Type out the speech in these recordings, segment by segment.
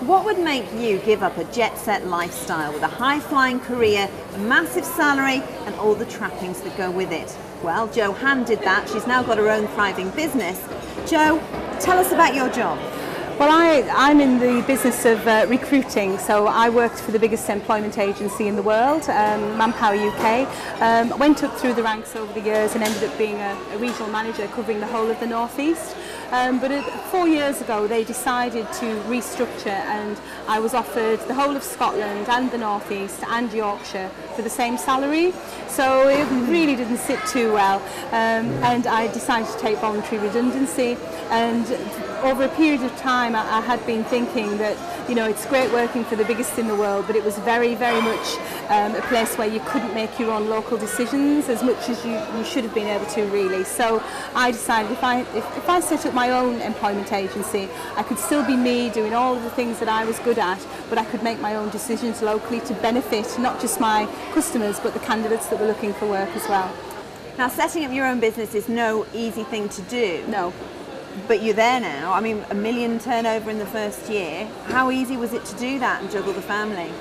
What would make you give up a jet-set lifestyle with a high-flying career, a massive salary and all the trappings that go with it? Well, Jo Hand did that. She's now got her own thriving business. Jo, tell us about your job. Well, I'm in the business of recruiting, so I worked for the biggest employment agency in the world, Manpower UK. Went up through the ranks over the years and ended up being a regional manager covering the whole of the North East. But 4 years ago they decided to restructure, and I was offered the whole of Scotland and the North East and Yorkshire for the same salary. So it really didn't sit too well, and I decided to take voluntary redundancy. And over a period of time I had been thinking that, you know, it's great working for the biggest in the world, but it was very, very much a place where you couldn't make your own local decisions as much as you should have been able to, really. So I decided if I set up my own employment agency, I could still be me, doing all of the things that I was good at, but I could make my own decisions locally to benefit not just my customers but the candidates that were looking for work as well. Now, setting up your own business is no easy thing to do. No. But you're there now. I mean, $1 million turnover in the first year. How easy was it to do that and juggle the family?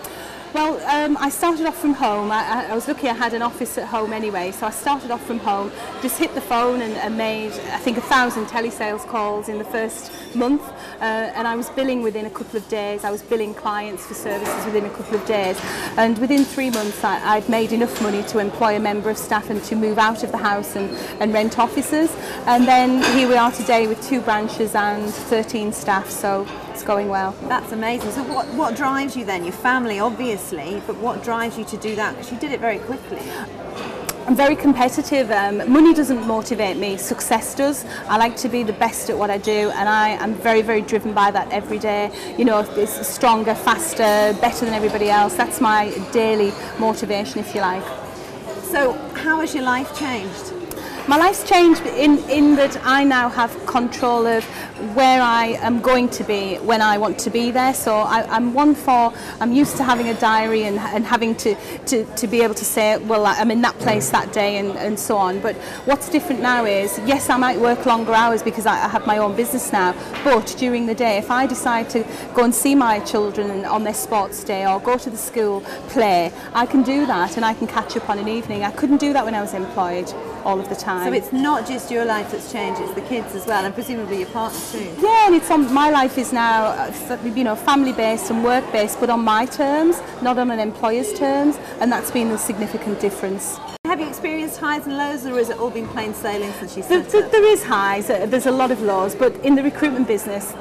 Well, I started off from home. I was lucky I had an office at home anyway, so I started off from home, just hit the phone and made, I think, 1,000 telesales calls in the first month, and I was billing within a couple of days. I was billing clients for services within a couple of days, and within 3 months I'd made enough money to employ a member of staff and to move out of the house and rent offices. And then here we are today with 2 branches and 13 staff, so it's going well. That's amazing. So what drives you then? Your family, obviously, but what drives you to do that? Because you did it very quickly. I'm very competitive. Money doesn't motivate me, success does. I like to be the best at what I do, and I am very, very driven by that every day. You know, it's stronger, faster, better than everybody else. That's my daily motivation, if you like. So how has your life changed? My life's changed in that I now have control of where I am going to be when I want to be there. So I'm used to having a diary and having to be able to say, well, I'm in that place that day and so on. But what's different now is, yes, I might work longer hours because I have my own business now, but during the day, if I decide to go and see my children on their sports day or go to the school play, I can do that and I can catch up on an evening. I couldn't do that when I was employed all of the time. So it's not just your life that's changed, it's the kids as well, and presumably your partner too. Yeah, and it's on, my life is now, you know, family-based and work-based, but on my terms, not on an employer's terms, and that's been a significant difference. Have you experienced highs and lows, or has it all been plain sailing since you set up? There is highs, there's a lot of lows, but in the recruitment business,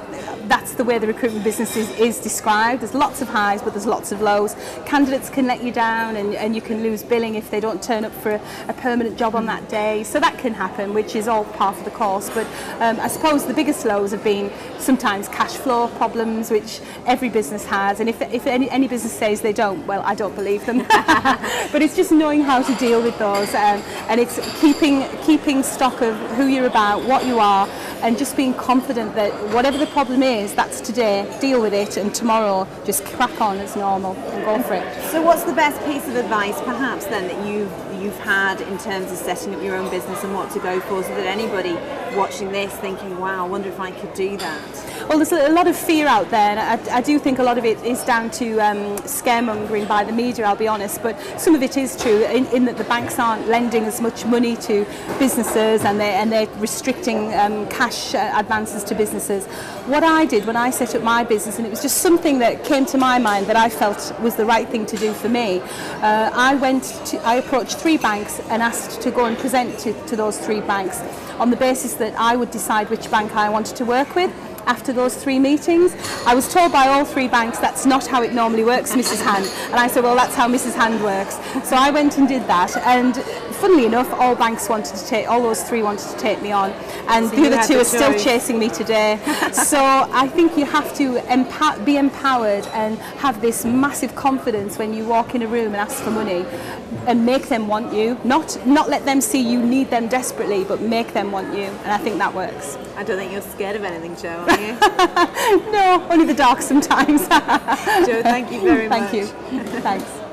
that's the way the recruitment business is described. There's lots of highs, but there's lots of lows. Candidates can let you down, and you can lose billing if they don't turn up for a permanent job on that day. So that can happen, which is all part of the course. But I suppose the biggest lows have been sometimes cash flow problems, which every business has. And if any business says they don't, well, I don't believe them. But it's just knowing how to deal with those, and it's keeping stock of who you're about, what you are, and just being confident that whatever the problem is, that's today, deal with it, and tomorrow just crack on as normal and go for it. So what's the best piece of advice perhaps then that you've had in terms of setting up your own business and what to go for, so that anybody watching this thinking, wow, I wonder if I could do that? Well, there's a lot of fear out there, and I do think a lot of it is down to scaremongering by the media, I'll be honest, but some of it is true in that the banks aren't lending as much money to businesses, and they're restricting cash advances to businesses. What I did when I set up my business, and it was just something that came to my mind that I felt was the right thing to do for me, I approached 3 banks and asked to go and present to those 3 banks on the basis that I would decide which bank I wanted to work with. After those 3 meetings, I was told by all 3 banks that's not how it normally works, Mrs. Hand. And I said, well, that's how Mrs. Hand works. So I went and did that, and funnily enough, all those 3 wanted to take me on, and so the other 2 are still chasing me today. So I think you have to be empowered and have this massive confidence when you walk in a room and ask for money, and make them want you, not let them see you need them desperately, but make them want you, and I think that works. I don't think you're scared of anything, Jo, are you? No, only the dark sometimes. Jo, thank you very much. Thank you. Thanks.